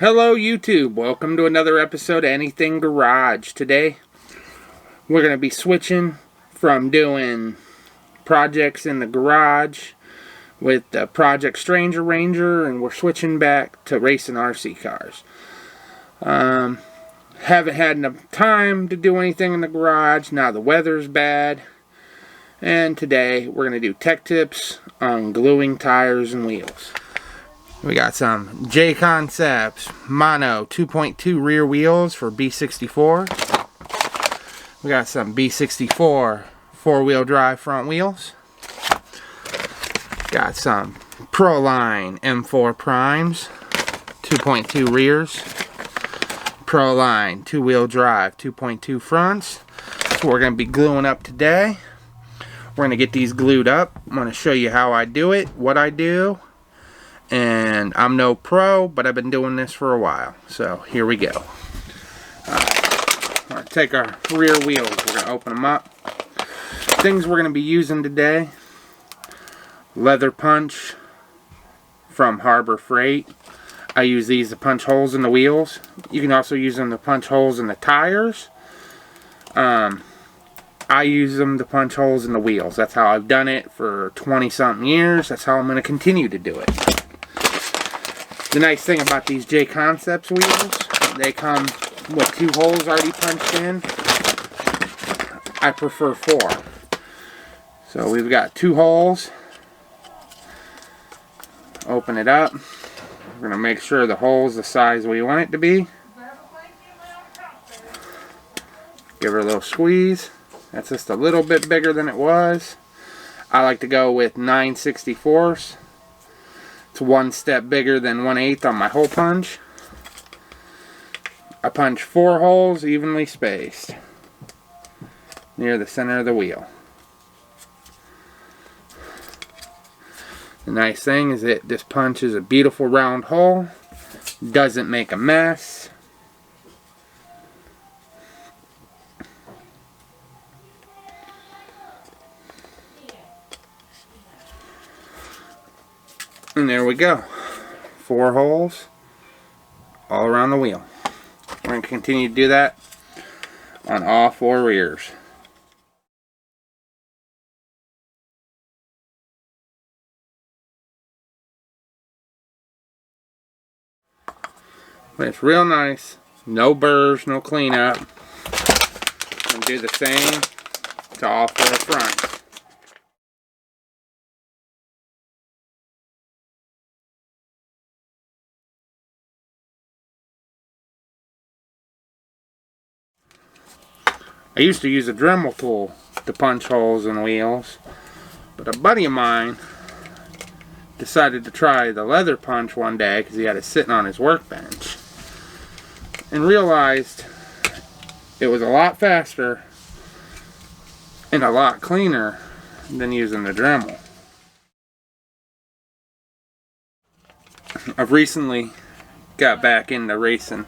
Hello YouTube, welcome to another episode of Anything Garage. Today we're going to be switching from doing projects in the garage with the Project Stranger Ranger, and we're switching back to racing RC cars. Haven't had enough time to do anything in the garage. Now the weather's bad, and today we're going to do tech tips on gluing tires and wheels. We got some J Concepts Mono 2.2 rear wheels for B64. We got some B64 four-wheel drive front wheels. Got some Proline M4 primes 2.2 rears. Proline two-wheel drive 2.2 fronts. That's what we're going to be gluing up today. We're going to get these glued up. I'm going to show you how I do it, what I do. And I'm no pro, but I've been doing this for a while. So here we go. We're going to take our rear wheels. We're going to open them up. Things we're going to be using today. Leather punch from Harbor Freight. I use these to punch holes in the wheels. You can also use them to punch holes in the tires. I use them to punch holes in the wheels. That's how I've done it for 20-something years. That's how I'm going to continue to do it. The nice thing about these J Concepts wheels, they come with 2 holes already punched in. I prefer 4. So we've got 2 holes. Open it up. We're going to make sure the hole's the size we want it to be. Give her a little squeeze. That's just a little bit bigger than it was. I like to go with 9/64. It's 1 step bigger than 1/8 on my hole punch. I punch 4 holes evenly spaced near the center of the wheel. The nice thing is that this punch is a beautiful round hole. Doesn't make a mess. And there we go. 4 holes all around the wheel. We're going to continue to do that on all 4 rears. But it's real nice. No burrs, no cleanup. And do the same to all 4 fronts. I used to use a Dremel tool to punch holes in wheels, but a buddy of mine decided to try the leather punch one day because he had it sitting on his workbench, and realized it was a lot faster and a lot cleaner than using the Dremel. I've recently got back into racing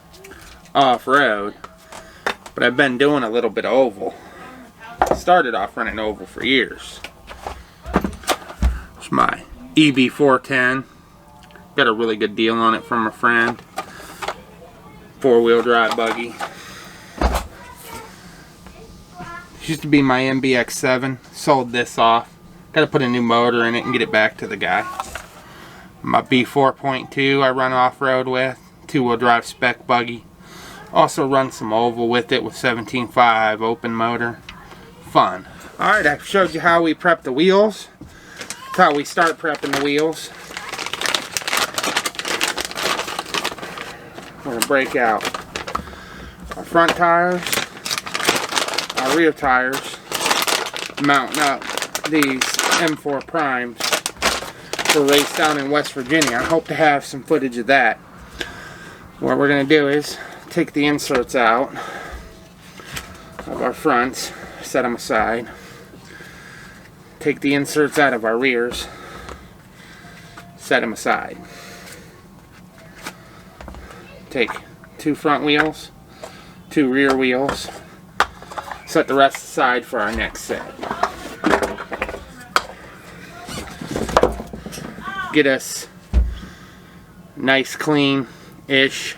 off-road, but I've been doing a little bit of oval. Started off running oval for years. It's my EB410. Got a really good deal on it from a friend. 4-wheel drive buggy. Used to be my MBX7. Sold this off. Got to put a new motor in it and get it back to the guy. My B4.2 I run off-road with. 2-wheel drive spec buggy. Also run some oval with it with 17.5 open motor. Fun. Alright, I've showed you how we prep the wheels. That's how we start prepping the wheels. We're going to break out our front tires, our rear tires, mounting up these M4 primes for a race down in West Virginia. I hope to have some footage of that. What we're going to do is take the inserts out of our fronts, set them aside. Take the inserts out of our rears, set them aside. Take 2 front wheels, 2 rear wheels, set the rest aside for our next set. Get us nice clean-ish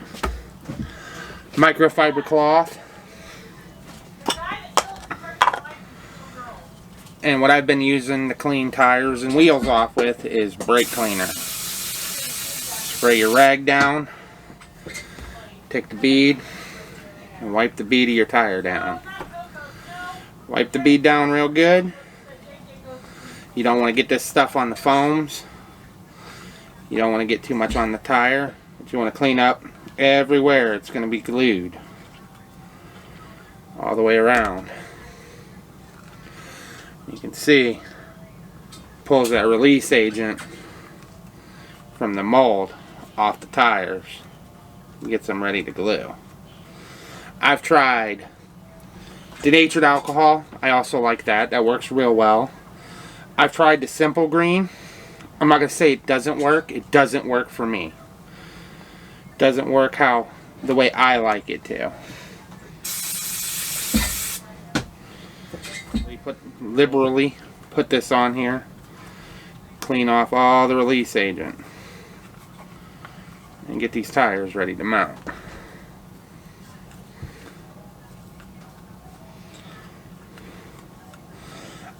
microfiber cloth. And what I've been using to clean tires and wheels off with is brake cleaner. Spray your rag down, take the bead, and wipe the bead of your tire down. Wipe the bead down real good. You don't want to get this stuff on the foams. You don't want to get too much on the tire. But you want to clean up everywhere it's going to be glued. All the way around. You can see, pulls that release agent from the mold off the tires and gets them ready to glue. I've tried denatured alcohol. I also like that. That works real well. I've tried the Simple Green. I'm not going to say it doesn't work. It doesn't work for me. It doesn't work the way I like it to. Liberally put this on here, clean off all the release agent, and get these tires ready to mount.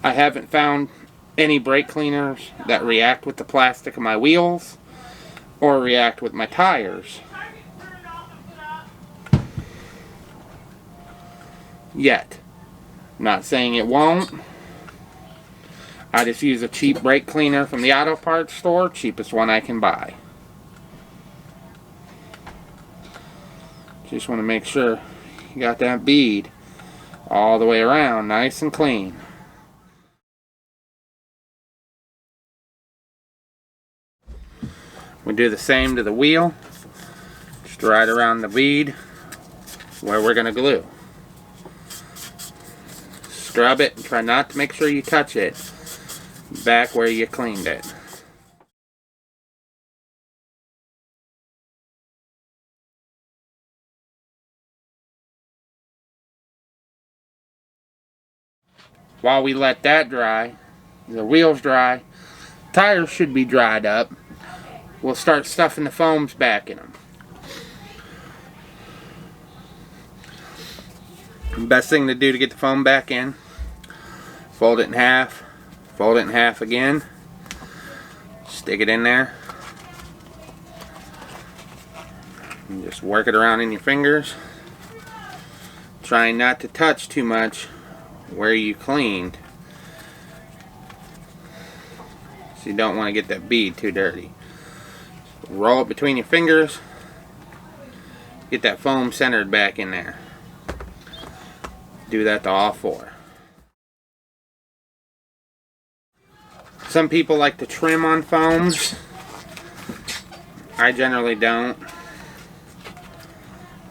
I haven't found any brake cleaners that react with the plastic of my wheels or react with my tires yet. Not saying it won't. I just use a cheap brake cleaner from the auto parts store, cheapest one I can buy. Just want to make sure you got that bead all the way around, nice and clean. We do the same to the wheel, just right around the bead where we're going to glue. Scrub it and try not to make sure you touch it back where you cleaned it. While we let that dry, the wheels dry, tires should be dried up. We'll start stuffing the foams back in them. Best thing to do to get the foam back in, fold it in half again, stick it in there, and just work it around in your fingers, trying not to touch too much where you cleaned, so you don't want to get that bead too dirty. Roll it between your fingers, get that foam centered back in there. Do that to all four. Some people like to trim on foams. I generally don't.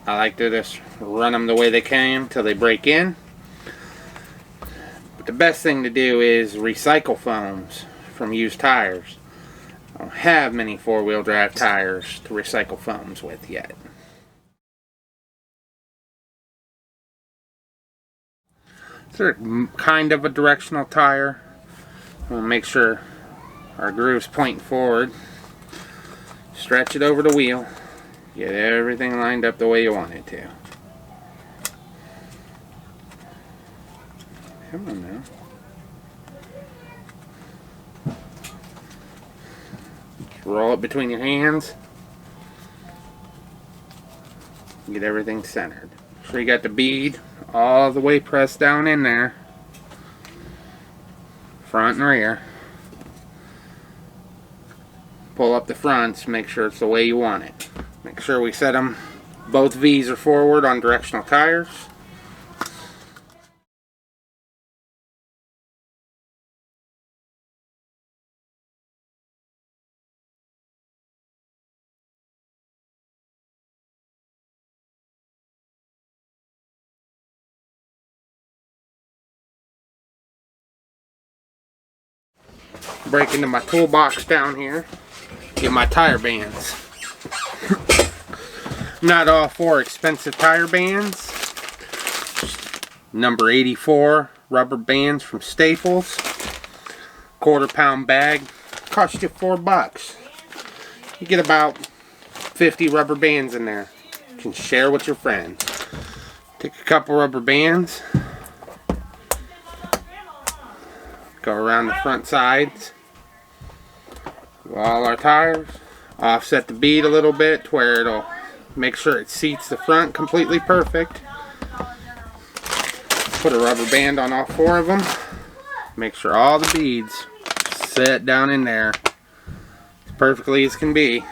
I like to just run them the way they came till they break in. But the best thing to do is recycle foams from used tires. I don't have many four-wheel drive tires to recycle foams with yet. They're kind of a directional tire. We'll make sure our groove's pointing forward. Stretch it over the wheel. Get everything lined up the way you want it to. Come on now. Just roll it between your hands. Get everything centered. Make sure you got the bead all the way pressed down in there, front and rear. Pull up the fronts, make sure it's the way you want it. Make sure we set them, both V's are forward on directional tires. Break into my toolbox down here, get my tire bands. Not all for expensive tire bands. Number 84 rubber bands from Staples. Quarter-pound bag. Cost you $4. You get about 50 rubber bands in there. You can share with your friends. Take a couple rubber bands. Go around the front sides of all our tires. Offset the bead a little bit to where it'll make sure it seats the front completely perfect. Put a rubber band on all 4 of them. Make sure all the beads sit down in there as perfectly as can be.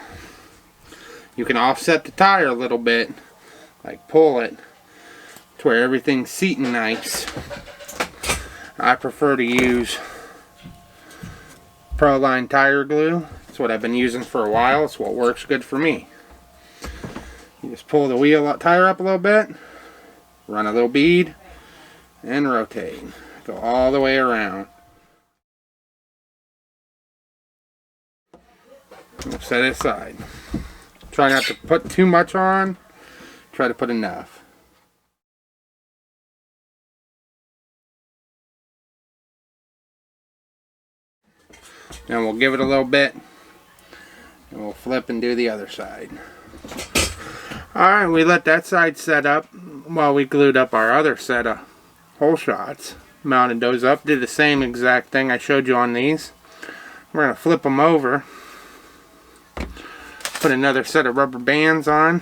You can offset the tire a little bit, like pull it to where everything's seating nice. I prefer to use Proline tire glue. It's what I've been using for a while. It's what works good for me. You just pull the tire up a little bit, run a little bead, and rotate. Go all the way around. We'll set it aside. Try not to put too much on. Try to put enough. Then we'll give it a little bit, and we'll flip and do the other side. Alright, we let that side set up while we glued up our other set of hole shots. Mounted those up, did the same exact thing I showed you on these. We're going to flip them over, put another set of rubber bands on,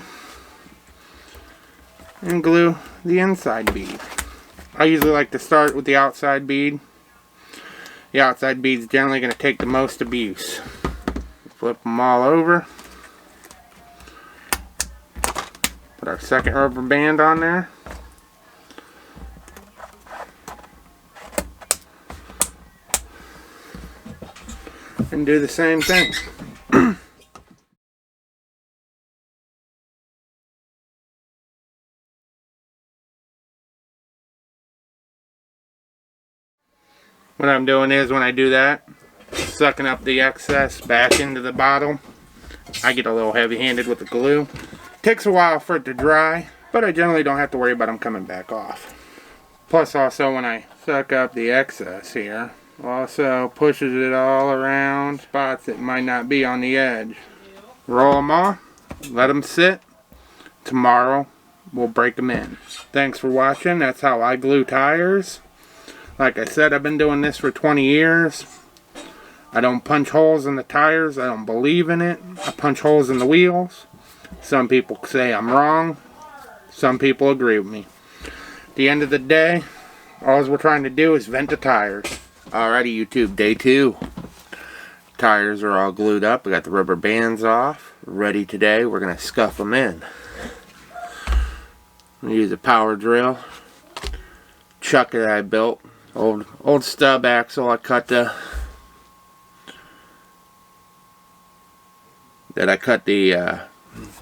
and glue the inside bead. I usually like to start with the outside bead. The outside bead's generally going to take the most abuse. Flip them all over. Put our second rubber band on there. And do the same thing. What I'm doing is, when I do that, sucking up the excess back into the bottle. I get a little heavy-handed with the glue. Takes a while for it to dry, but I generally don't have to worry about them coming back off. Plus, also, when I suck up the excess here, also pushes it all around spots that might not be on the edge. Roll them off, let them sit. Tomorrow, we'll break them in. Thanks for watching. That's how I glue tires. Like I said, I've been doing this for 20 years. I don't punch holes in the tires. I don't believe in it. I punch holes in the wheels. Some people say I'm wrong. Some people agree with me. At the end of the day, all we're trying to do is vent the tires. Alrighty, YouTube, day 2. Tires are all glued up. We got the rubber bands off. Ready today. We're going to scuff them in. I'm going to use a power drill. Chuck that I built. Old stub axle I cut the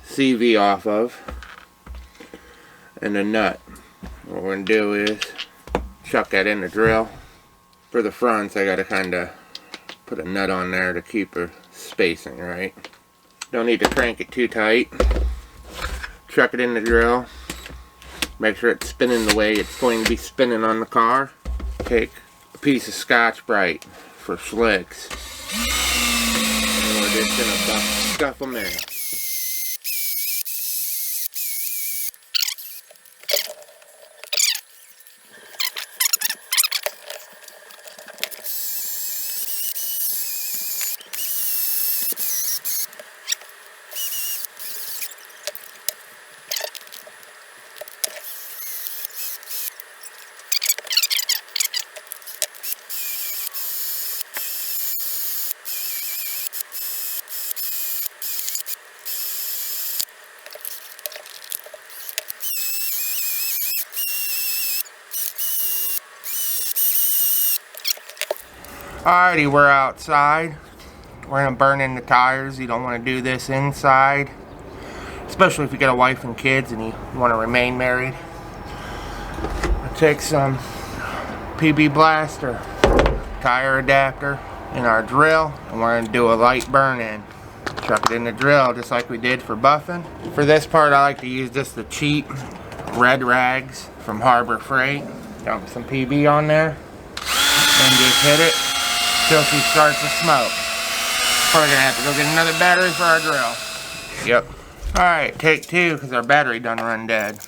CV off of, and the nut. What we're going to do is chuck that in the drill. For the fronts, I got to kind of put a nut on there to keep her spacing right. Don't need to crank it too tight. Chuck it in the drill. Make sure it's spinning the way it's going to be spinning on the car. Take a piece of Scotch-Brite for slicks. And we're just going to scuff them in. Alrighty, we're outside. We're going to burn in the tires. You don't want to do this inside, especially if you got a wife and kids and you want to remain married. I'll take some PB Blaster tire adapter in our drill, and we're going to do a light burn in. Chuck it in the drill just like we did for buffing. For this part, I like to use just the cheap red rags from Harbor Freight. Dump some PB on there and just hit it till she starts to smoke. Probably gonna have to go get another battery for our drill. Yep, Alright, take two because our battery done run dead.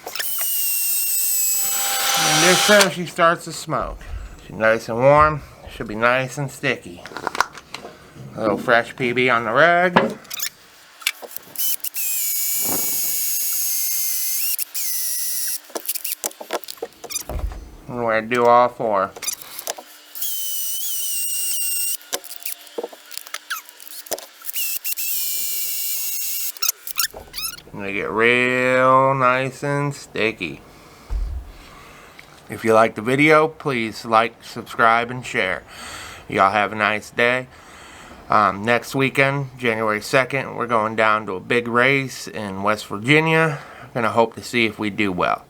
And this time she starts to smoke. She's nice and warm. Should be nice and sticky. A little fresh PB on the rag. And we're going to do all four. And they get real nice and sticky. If you like the video, please like, subscribe, and share. Y'all have a nice day. Next weekend, January 2nd, we're going down to a big race in West Virginia. Gonna hope to see if we do well.